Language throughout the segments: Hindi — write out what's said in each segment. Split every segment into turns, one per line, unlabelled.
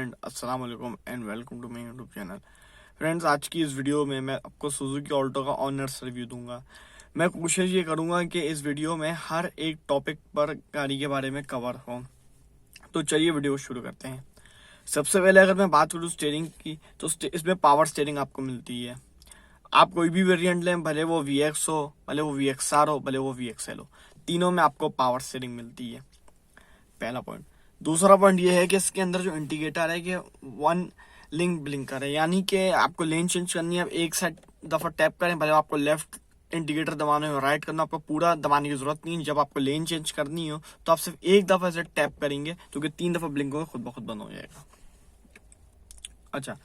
अस्सलाम वालेकुम and welcome to my YouTube channel. Friends, आज की इस वीडियो में मैं आपको सुजुकी ऑल्टो का ऑनर्स रिव्यू दूंगा। मैं कोशिश ये करूंगा कि इस वीडियो में हर एक टॉपिक पर गाड़ी के बारे में कवर हो। तो चलिए वीडियो शुरू करते हैं। सबसे पहले अगर मैं बात करूँ स्टीयरिंग की, तो इसमें पावर स्टीयरिंग आपको मिलती है। आप कोई भी वेरिएंट लें, भले वो VX हो, भले वो VXR हो, भले वो VXL हो, तीनों में आपको पावर स्टीयरिंग मिलती है। पहला पॉइंट। दूसरा पॉइंट ये है कि इसके अंदर जो इंडिकेटर है कि वन लिंक ब्लिंकर है, यानी कि आपको लेन चेंज करनी है, एक साइड दफा टैप करें, भले आपको लेफ्ट इंडिकेटर दबाने हो, राइट करना, आपको पूरा दबाने की जरूरत नहीं है। जब आपको लेन चेंज करनी हो तो आप सिर्फ एक दफा से टैप करेंगे, क्योंकि 3 दफा ब्लिंक होगा, खुद ब खुद बंद हो जाएगा। अच्छा,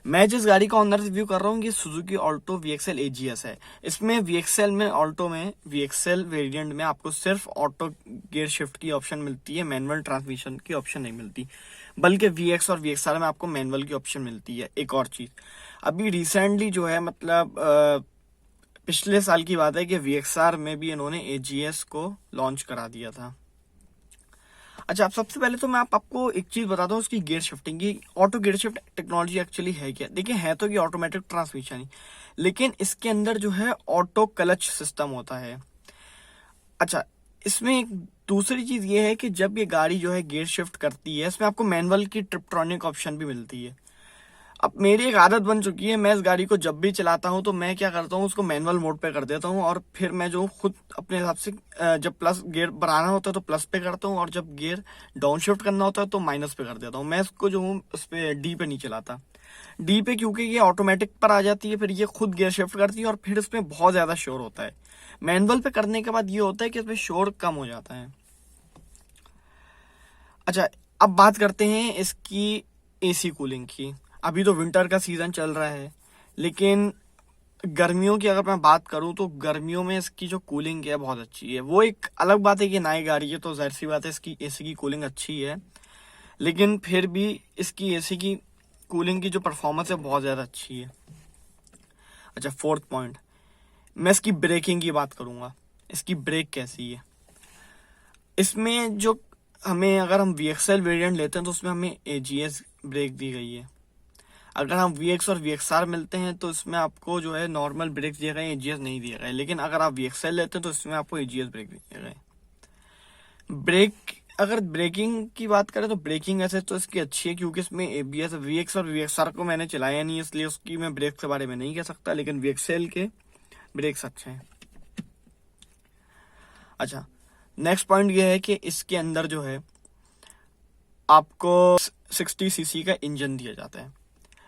मैं जिस गाड़ी का ऑनर रिव्यू कर रहा हूँ ये सुजुकी ऑल्टो VXL AGS है। इसमें VXL में, ऑल्टो में VXL वेरिएंट में आपको सिर्फ ऑटो गियर शिफ्ट की ऑप्शन मिलती है, मैनुअल ट्रांसमिशन की ऑप्शन नहीं मिलती। बल्कि VX और VXR में आपको मैनुअल की ऑप्शन मिलती है। एक और चीज, अभी रिसेंटली जो है, मतलब पिछले साल की बात है कि VXR में भी इन्होंने AGS को लॉन्च करा दिया था। अच्छा, अब सबसे पहले तो मैं आपको एक चीज बताता हूँ उसकी गियर शिफ्टिंग की। Auto gear shift technology actually है क्या? देखिए, है तो ये ऑटोमेटिक ट्रांसमिशन ही, लेकिन इसके अंदर जो है ऑटो क्लच सिस्टम होता है। अच्छा, इसमें एक दूसरी चीज ये है कि जब ये गाड़ी जो है गियर शिफ्ट करती है, इसमें आपको मैनुअल की ट्रिप्ट्रॉनिक ऑप्शन भी मिलती है। अब मेरी एक आदत बन चुकी है, मैं इस गाड़ी को जब भी चलाता हूँ तो मैं क्या करता हूँ, उसको मैनुअल मोड पे कर देता हूँ, और फिर मैं जो खुद अपने हिसाब से जब प्लस गियर बढ़ाना होता है तो प्लस पे करता हूँ, और जब गियर डाउन शिफ्ट करना होता है तो माइनस पे कर देता हूँ। मैं इसको जो हूँ उस पे डी पे नहीं चलाता। डी पे क्योंकि ये ऑटोमेटिक पर आ जाती है, फिर ये खुद गियर शिफ्ट करती है, और फिर इसमें बहुत ज्यादा शोर होता है। मैनुअल पे करने के बाद ये होता है कि इसमें शोर कम हो जाता है। अच्छा, अब बात करते हैं इसकी AC कूलिंग की। अभी तो विंटर का सीजन चल रहा है, लेकिन गर्मियों की अगर मैं बात करूं तो गर्मियों में इसकी जो कूलिंग है बहुत अच्छी है। वो एक अलग बात है कि नई गाड़ी है तो जाहिर सी बात है इसकी AC की कूलिंग अच्छी है, लेकिन फिर भी इसकी AC की कूलिंग की जो परफॉर्मेंस है बहुत ज़्यादा अच्छी है। अच्छा, फोर्थ पॉइंट, मैं इसकी ब्रेकिंग की बात करूंगा। इसकी ब्रेक कैसी है? इसमें जो हमें, अगर हम VXL वेरिएंट लेते हैं तो उसमें हमें AGS ब्रेक दी गई है। अगर हम VX और VXR मिलते हैं तो इसमें आपको जो है नॉर्मल ब्रेक दिए गए, AGS नहीं दिए गए। लेकिन अगर आप VXL लेते हैं तो इसमें आपको AGS ब्रेक दिए गए। ब्रेक, अगर ब्रेकिंग की बात करें तो ब्रेकिंग ऐसे तो इसकी अच्छी है, क्योंकि इसमें ABS, VX और VXR को मैंने चलाया नहीं, इसलिए उसकी मैं ब्रेक के बारे में नहीं कह सकता, लेकिन VXL के ब्रेक्स अच्छे हैं। अच्छा, नेक्स्ट पॉइंट ये है कि इसके अंदर जो है आपको 60cc का इंजन दिया जाता है।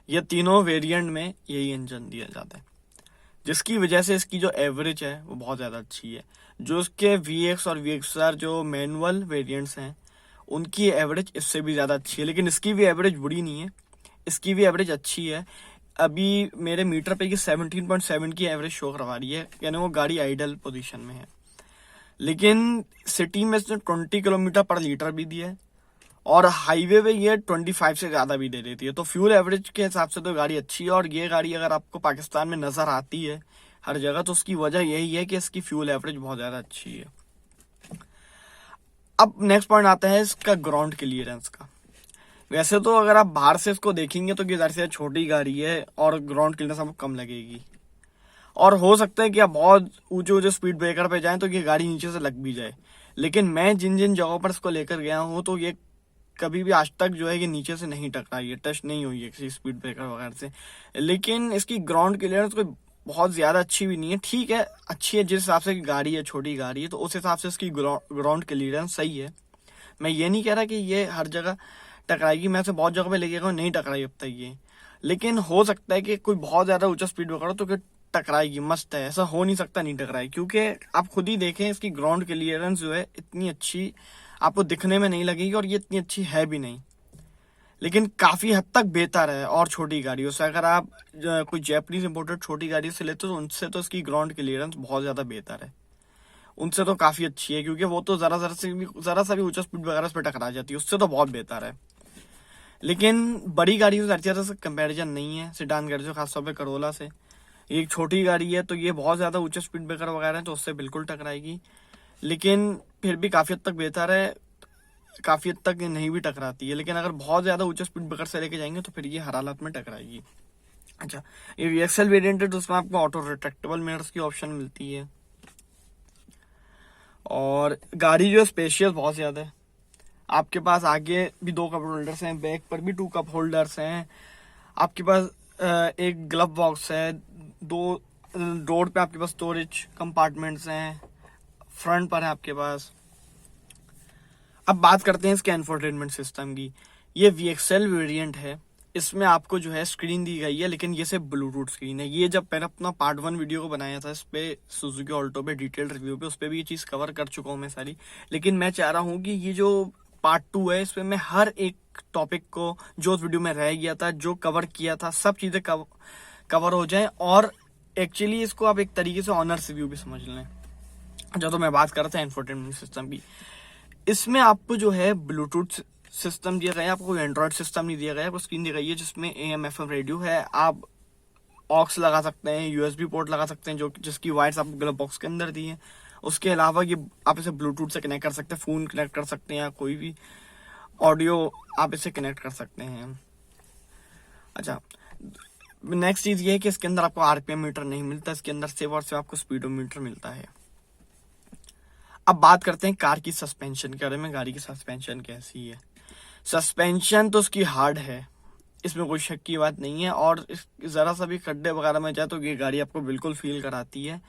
ये तीनों वेरिएंट में यही इंजन दिया जाता है, जिसकी वजह से इसकी जो एवरेज है वो बहुत ज़्यादा अच्छी है। जो इसके VX और VXR जो मैनुअल वेरिएंट्स हैं उनकी एवरेज इससे भी ज़्यादा अच्छी है, लेकिन इसकी भी एवरेज बुरी नहीं है, इसकी भी एवरेज अच्छी है। अभी मेरे मीटर पे की 17.7 की एवरेज शो करवा रही है, यानी वो गाड़ी आइडल पोजीशन में है। लेकिन सिटी में इसने 20 किलोमीटर पर लीटर भी दिया है, और हाईवे पे ये 25 से ज्यादा भी दे देती है। तो फ्यूल एवरेज के हिसाब से तो गाड़ी अच्छी है, और ये गाड़ी अगर आपको पाकिस्तान में नजर आती है हर जगह तो उसकी वजह यही है कि इसकी फ्यूल एवरेज बहुत ज्यादा अच्छी है। अब नेक्स्ट पॉइंट आता है इसका ग्राउंड क्लियरेंस का। वैसे तो अगर आप बाहर से इसको देखेंगे तो ये से छोटी गाड़ी है और ग्राउंड क्लियरेंस आपको कम लगेगी, और हो सकता है कि आप बहुत ऊंचे ऊंचे स्पीड ब्रेकर पे जाएं तो ये गाड़ी नीचे से लग भी जाए। लेकिन मैं जिन जिन जगहों पर इसको लेकर गया हूँ तो ये कभी भी आज तक जो है कि नीचे से नहीं टकराई है, टच नहीं हुई है किसी स्पीड ब्रेकर वगैरह से। लेकिन इसकी ग्राउंड क्लियरेंस कोई बहुत ज्यादा अच्छी भी नहीं है, ठीक है, अच्छी है जिस हिसाब से गाड़ी है, छोटी गाड़ी है, तो उस हिसाब से इसकी ग्राउंड क्लियरेंस सही है। मैं ये नहीं कह रहा कि ये हर जगह टकराएगी, मैं से बहुत जगह पे लेके गया नहीं टकराई अब तक ये, लेकिन हो सकता है कि कोई बहुत ज्यादा ऊंचा स्पीड ब्रेकर हो तो फिर टकराएगी, मस्त है, ऐसा हो नहीं सकता नहीं टकराएगी, क्योंकि आप खुद ही देखें इसकी ग्राउंड क्लियरेंस जो है इतनी अच्छी आपको दिखने में नहीं लगेगी, और ये इतनी अच्छी है भी नहीं, लेकिन काफी हद तक बेहतर है और छोटी गाड़ियों से। अगर आप कोई जैपनीज इंपोर्टेड छोटी गाड़ी से लेते हो तो उनसे तो इसकी ग्राउंड क्लियरेंस बहुत ज्यादा बेहतर है, उनसे तो काफी अच्छी है, क्योंकि वो तो जरा सा भी ऊंचा स्पीड वगैरह पे टकरा जाती है, उससे तो बहुत बेहतर है। लेकिन बड़ी गाड़ियों से हर ज्यादा से कंपेरिजन नहीं है, सेडान गाड़ी से, खासतौर पर करोला से। एक छोटी गाड़ी है तो ये बहुत ज्यादा ऊंचे स्पीड ब्रेकर वगैरह है तो उससे बिल्कुल टकराएगी, लेकिन फिर भी काफी हद तक बेहतर है। काफी हद तक नहीं भी टकराती है, लेकिन अगर बहुत ज्यादा ऊंचे स्पीड ब्रेकर से लेके जाएंगे तो फिर ये हर हालत में टकराएगी। अच्छा, ये VXL वेरिएंट है तो उसमें आपको ऑटो रिट्रैक्टेबल मिरर्स की ऑप्शन मिलती है। और गाड़ी जो है स्पेशियस बहुत ज्यादा है। आपके पास आगे भी 2 कप होल्डर्स हैं, बैक पर भी 2 कप होल्डर्स हैं, आपके पास एक ग्लव बॉक्स है, 2 रोड पे आपके पास स्टोरेज कंपार्टमेंट्स हैं, फ्रंट पर है आपके पास। अब बात करते हैं इसके इंफोटेनमेंट सिस्टम की। ये VXL वेरिएंट है, इसमें आपको जो है स्क्रीन दी गई है, लेकिन ये सिर्फ ब्लूटूथ स्क्रीन है। ये जब मैंने अपना पार्ट 1 वीडियो को बनाया था इस पे सुजुकी ऑल्टो पे डिटेल रिव्यू पे, उस पे भी ये चीज कवर कर चुका हूँ मैं सारी। लेकिन मैं चाह रहा हूँ कि ये जो पार्ट 2 है इसमें मैं हर एक टॉपिक को जो उस वीडियो में रह गया था, जो कवर किया था, सब चीजें कवर हो जाए। और एक्चुअली इसको आप एक तरीके से ऑनर्स रिव्यू भी समझ लें। जो तो मैं बात कर रहा था इंफोटेनमेंट सिस्टम की, इसमें आपको जो है ब्लूटूथ सिस्टम दिया गया है, आपको कोई एंड्रॉइड सिस्टम नहीं दिया गया है। आपको स्क्रीन दी गई है जिसमें AM FM रेडियो है, आप ऑक्स लगा सकते हैं, USB पोर्ट लगा सकते हैं, जो जिसकी वायर्स आपको ग्लव बॉक्स के अंदर दी है। उसके अलावा ये आप इसे ब्लूटूथ से कनेक्ट कर सकते हैं, फोन कनेक्ट कर सकते हैं, या कोई भी ऑडियो आप इसे कनेक्ट कर सकते हैं। अच्छा, नेक्स्ट चीज ये है कि इसके अंदर आपको RPM मीटर नहीं मिलता, इसके अंदर सिर्फ और सिर्फ आपको स्पीडोमीटर मिलता है। अब बात करते हैं कार की सस्पेंशन के बारे में। गाड़ी की सस्पेंशन कैसी है? सस्पेंशन तो उसकी हार्ड है, इसमें कोई शक की बात नहीं है। और जरा सा भी खड्डे वगैरह में जाए तो ये गाड़ी आपको बिल्कुल फील कराती है।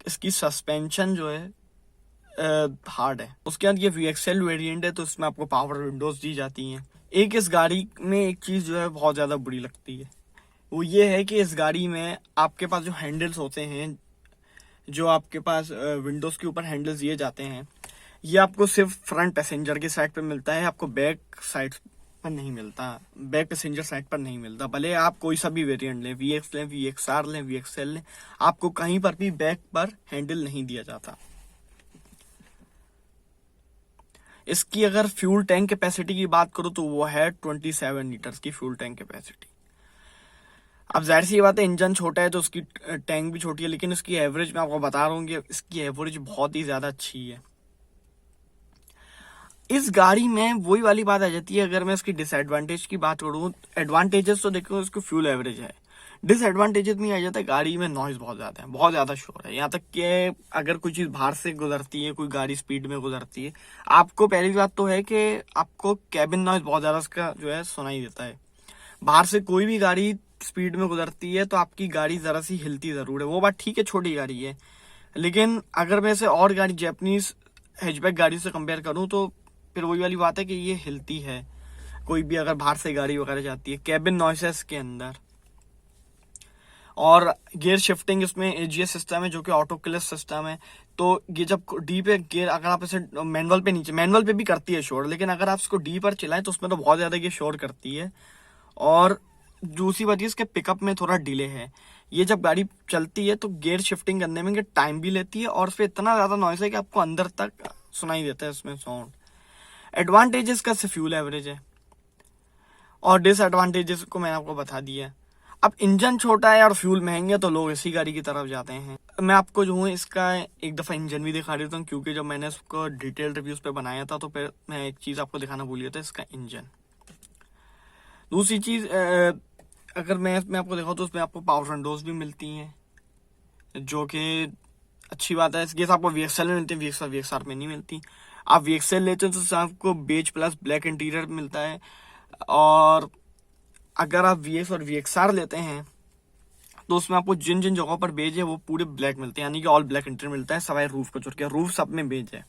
इसकी सस्पेंशन जो है हार्ड है। उसके बाद ये VXL वेरिएंट है तो इसमें आपको पावर विंडोज दी जाती हैं। एक इस गाड़ी में एक चीज जो है बहुत ज्यादा बुरी लगती है, वो ये है कि इस गाड़ी में आपके पास जो हैंडल्स होते हैं, जो आपके पास विंडोज के ऊपर हैंडल्स दिए जाते हैं, ये आपको सिर्फ फ्रंट पैसेंजर की साइड पे मिलता है, आपको बैक साइड पर नहीं मिलता, बैक पैसेंजर साइड पर नहीं मिलता। भले आप कोई सा भी वेरिएंट लें, VX लें, VXR लें, VXL लें, आपको कहीं पर भी बैक पर हैंडल नहीं दिया जाता। इसकी अगर फ्यूल टैंक कैपेसिटी की बात करो तो वो है 27 लीटर्स की फ्यूल टैंक कैपेसिटी। अब जाहिर सी बात है, इंजन छोटा है तो उसकी टैंक भी छोटी है, लेकिन इसकी एवरेज मैं आपको बता रहा हूँ कि इसकी एवरेज बहुत ही ज्यादा अच्छी है। इस गाड़ी में वही वाली बात आ जाती है। अगर मैं इसकी डिसएडवांटेज की बात करूँ, एडवांटेजेस तो देखो इसको फ्यूल एवरेज है, डिसएडवांटेजेस में आ जाता है गाड़ी में नॉइज बहुत ज्यादा है, बहुत ज्यादा शोर है। यहाँ तक कि अगर कोई चीज बाहर से गुजरती है, कोई गाड़ी स्पीड में गुजरती है, आपको पहली बात तो है कि आपको कैबिन नॉइज बहुत ज्यादा इसका जो है सुनाई देता है। बाहर से कोई भी गाड़ी स्पीड में गुजरती है तो आपकी गाड़ी जरा सी हिलती जरूर है, वो बात ठीक है, छोटी गाड़ी है। लेकिन अगर मैं इसे और गाड़ी जैपनीज हैचबैक गाड़ी से कंपेयर करूं तो फिर वही वाली बात है कि ये हिलती है, कोई भी अगर बाहर से गाड़ी वगैरह जाती है। कैबिन नॉइसेस के अंदर और गियर शिफ्टिंग, इसमें AGS सिस्टम है जो कि ऑटो क्लच सिस्टम है। तो ये जब डी पे गियर, अगर आप इसे मैनुअल पे नीचे, मैनुअल पे भी करती है शोर, लेकिन अगर आप इसको डी पर चलाएं तो उसमें तो बहुत ज्यादा ये शोर करती है। और दूसरी बात, इसके पिकअप में थोड़ा डिले है। ये जब गाड़ी चलती है तो गियर शिफ्टिंग करने में टाइम भी लेती है, और फिर इतना ज्यादा नॉइस है कि आपको अंदर तक सुनाई देता है इसमें साउंड। एडवांटेजेस का सिर्फ फ्यूल एवरेज है, और डिसएडवांटेजेस को मैंने आपको बता दिया। अब इंजन छोटा है और फ्यूल महंगे तो लोग इसी गाड़ी की तरफ जाते हैं। मैं आपको जो हूँ इसका एक दफा इंजन भी दिखा देता हूँ, क्योंकि जब मैंने इसको डिटेल रिव्यूज पे बनाया था तो फिर मैं एक चीज आपको दिखाना भूल गया था, इसका इंजन। दूसरी चीज, अगर मैं इसमें आपको दिखाऊं तो उसमें आपको पावर विंडोज भी मिलती हैं, जो कि अच्छी बात है। इसके आपको VXL में मिलती है, VXR में नहीं मिलती। आप VXL लेते हैं तो आपको बेज प्लस ब्लैक इंटीरियर मिलता है, और अगर आप VX और VXR लेते हैं तो उसमें आपको जिन जिन जगहों पर बेज है वो पूरे ब्लैक मिलते हैं, यानी कि ऑल ब्लैक इंटीरियर मिलता है, सवाई रूफ को छोड़ के। रूफ सब में बेज है।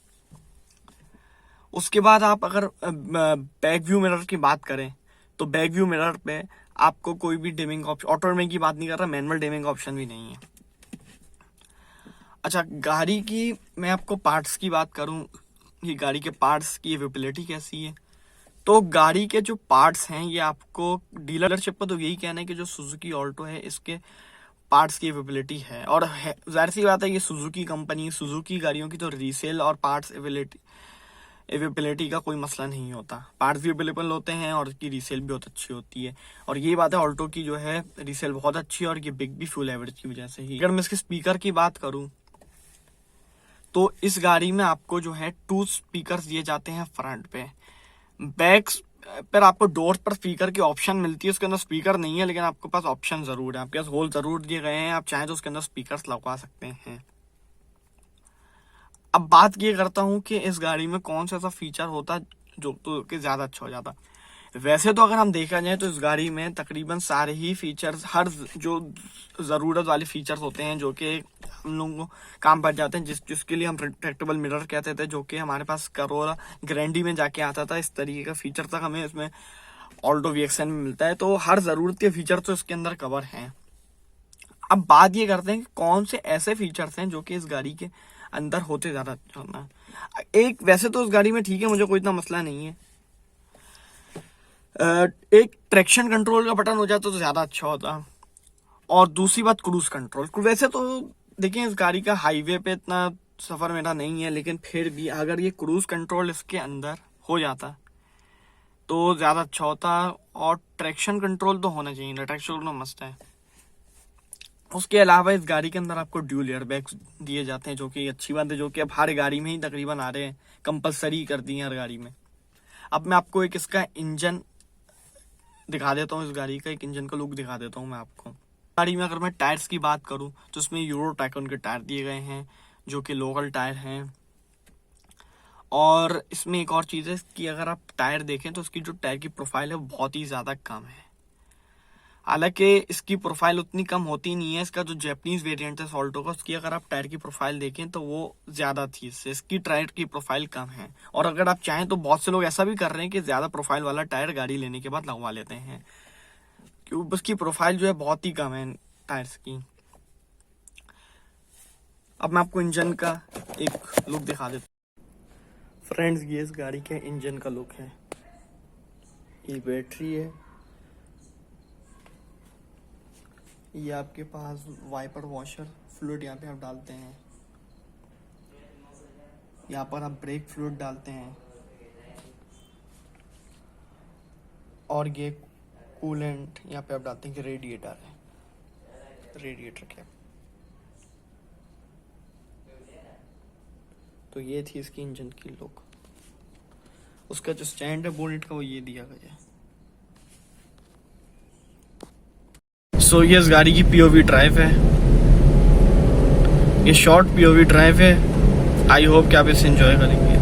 उसके बाद आप अगर बैक व्यू मिरर की बात करें तो बैक व्यू मिरर पे आपको कोई भी डिमिंग ऑप्शन, ऑटो डिमिंग की बात नहीं कर रहा, मैनुअल डिमिंग ऑप्शन भी नहीं है। अच्छा, गाड़ी की मैं आपको पार्ट्स की बात करूं, ये गाड़ी के पार्ट्स की अवेलेबिलिटी कैसी है, तो गाड़ी के जो पार्ट्स हैं ये आपको डीलरशिप पर तो यही कहना है कि जो सुजुकी ऑल्टो है इसके पार्ट्स की अवेलेबिलिटी है। और जाहिर सी बात है, ये सुजुकी कंपनी, सुजुकी गाड़ियों की तो रीसेल और पार्ट्स अवेलेबिलिटी का कोई मसला नहीं होता। पार्ट्स भी अवेलेबल होते हैं और इसकी रीसेल भी बहुत अच्छी होती है। और ये बात है, ऑल्टो की जो है रीसेल बहुत अच्छी है, और ये बिग भी फ्यूल एवरेज की वजह से ही। अगर मैं इसके स्पीकर की बात करूं तो इस गाड़ी में आपको जो है 2 स्पीकर्स दिए जाते हैं फ्रंट पे। बैक पर आपको डोर पर स्पीकर की ऑप्शन मिलती है, उसके अंदर स्पीकर नहीं है लेकिन आपके पास ऑप्शन जरूर है, आपके पास होल जरूर दिए गए हैं, आप चाहें तो उसके अंदर स्पीकर्स लगवा सकते हैं। अब बात ये करता हूँ कि इस गाड़ी में कौन सा ऐसा फीचर होता जो तो कि ज्यादा अच्छा हो जाता। वैसे तो अगर हम देखा जाए तो इस गाड़ी में तकरीबन सारे ही फीचर्स, हर जो जरूरत वाले फीचर्स होते हैं जो कि हम लोगों को काम पड़ जाते हैं, जिसके लिए हम रिट्रैक्टेबल मिरर कहते थे, जो कि हमारे पास करोला ग्रैंडी में जाके आता था, इस तरीके का फीचर तक हमें इसमें ऑल्टो VXN में मिलता है। तो हर जरूरत के फीचर तो इसके अंदर कवर हैं। अब बात ये करते हैं कि कौन से ऐसे फीचर्स हैं जो कि इस गाड़ी के अंदर होते ज्यादा अच्छा होना। एक, वैसे तो इस गाड़ी में ठीक है, मुझे कोई इतना मसला नहीं है, एक ट्रैक्शन कंट्रोल का बटन हो जाता तो ज्यादा अच्छा होता। और दूसरी बात क्रूज कंट्रोल। वैसे तो देखिए इस गाड़ी का हाईवे पे इतना सफर मेरा नहीं है, लेकिन फिर भी अगर ये क्रूज कंट्रोल इसके अंदर हो जाता तो ज्यादा अच्छा होता। और ट्रैक्शन कंट्रोल तो होना चाहिए, ट्रैक्शन कंट्रोल मस्त है। उसके अलावा इस गाड़ी के अंदर आपको ड्यूल एयर बैग्स दिए जाते हैं, जो कि अच्छी बात है, जो कि अब हर गाड़ी में ही तकरीबन आ रहे हैं, कंपलसरी कर दी है हर गाड़ी में। अब मैं आपको एक इसका इंजन दिखा देता हूँ, इस गाड़ी का एक इंजन का लुक दिखा देता हूँ मैं आपको। गाड़ी में अगर मैं टायर्स की बात करूँ तो इसमें यूरो टाइकन के टायर दिए गए हैं, जो कि लोकल टायर हैं। और इसमें एक और चीज़ है कि अगर आप टायर देखें तो इसकी जो टायर की प्रोफाइल है वो बहुत ही ज़्यादा कम है। हालांकि इसकी प्रोफाइल उतनी कम होती नहीं है, इसका जो जैपनीज वेरिएंट है ऑल्टो का, उसकी अगर आप टायर की प्रोफाइल देखें तो वो ज्यादा थी, इससे इसकी टायर की प्रोफाइल कम है। और अगर आप चाहें तो बहुत से लोग ऐसा भी कर रहे हैं कि ज्यादा प्रोफाइल वाला टायर गाड़ी लेने के बाद लगवा लेते हैं, क्योंकि उसकी प्रोफाइल जो है बहुत ही कम है टायर्स की। अब मैं आपको इंजन का एक लुक दिखा देता हूँ। फ्रेंड्स, ये इस गाड़ी के इंजन का लुक है। ये बैटरी है, ये आपके पास वाइपर वॉशर फ्लूइड यहाँ पे आप डालते हैं, यहाँ पर आप ब्रेक फ्लूइड डालते हैं, और ये कूलेंट यहाँ पे आप डालते हैं कि रेडिएटर है, रेडिएटर कैप। तो ये थी इसकी इंजन की लुक। उसका जो स्टैंड है बोनेट का वो ये दिया गया है। सो ये इस गाड़ी की POV ड्राइव है, ये शॉर्ट POV ड्राइव है। आई होप कि आप इसे एंजॉय करेंगे।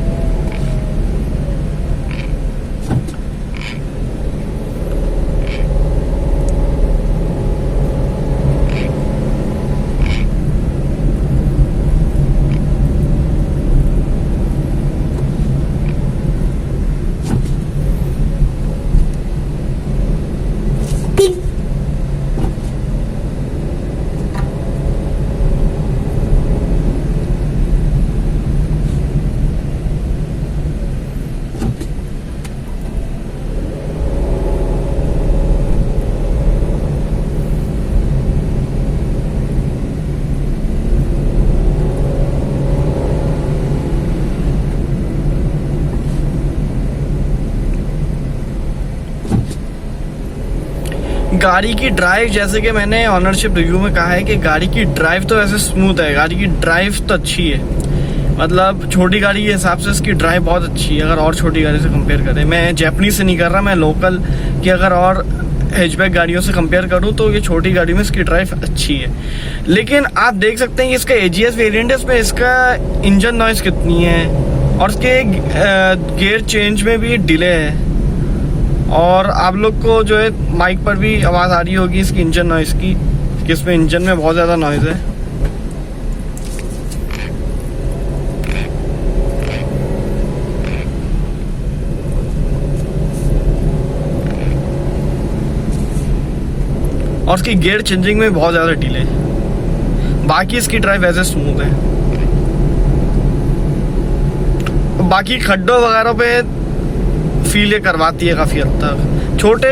गाड़ी की ड्राइव, जैसे कि मैंने ऑनरशिप रिव्यू में कहा है कि गाड़ी की ड्राइव तो वैसे स्मूथ है, गाड़ी की ड्राइव तो अच्छी है, मतलब छोटी गाड़ी के हिसाब से इसकी ड्राइव बहुत अच्छी है अगर और छोटी गाड़ी से कंपेयर करें। मैं जैपनीज से नहीं कर रहा, मैं लोकल की अगर और हैचबैक गाड़ियों से कंपेयर करूं तो ये छोटी गाड़ी में इसकी ड्राइव अच्छी है। लेकिन आप देख सकते हैं कि इसका AGS वेरिएंट है, इसमें इसका इंजन नॉइस कितनी है, और इसके गियर चेंज में भी डिले है। और आप लोग को जो है माइक पर भी आवाज़ आ रही होगी इसकी इंजन नॉइस की, कि इसमें इंजन में बहुत ज़्यादा नॉइज़ है। और इसकी गियर चेंजिंग में बहुत ज़्यादा डिले है। बाकी इसकी ड्राइव ऐसे स्मूथ है। बाकी खड्डों वगैरह पे फील ये करवाती है काफ़ी हद तक। छोटे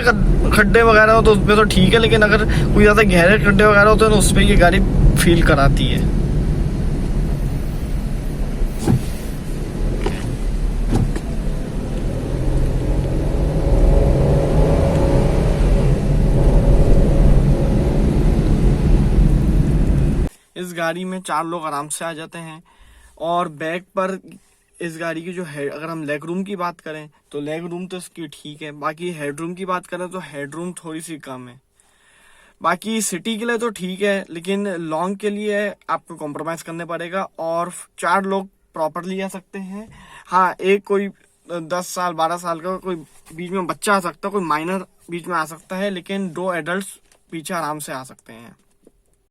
खड्डे वगैरह हो तो उसमें तो ठीक है, लेकिन अगर कोई ज़्यादा गहरे खड्डे वगैरह होते हैं तो उसमें ये गाड़ी फील कराती है। इस गाड़ी में 4 लोग आराम से आ जाते हैं। और बैक पर इस गाड़ी की जो है, अगर हम लेग रूम की बात करें तो लेग रूम तो इसकी ठीक है, बाकी हेड रूम की बात करें तो हेड रूम थोड़ी सी कम है। बाकी सिटी के लिए तो ठीक है, लेकिन लॉन्ग के लिए आपको कॉम्प्रोमाइज करने पड़ेगा, और 4 लोग प्रॉपरली आ सकते हैं। हाँ, एक कोई 10 साल 12 साल का कोई बीच में बच्चा आ सकता है, कोई माइनर बीच में आ सकता है, लेकिन 2 एडल्ट पीछे आराम से आ सकते हैं।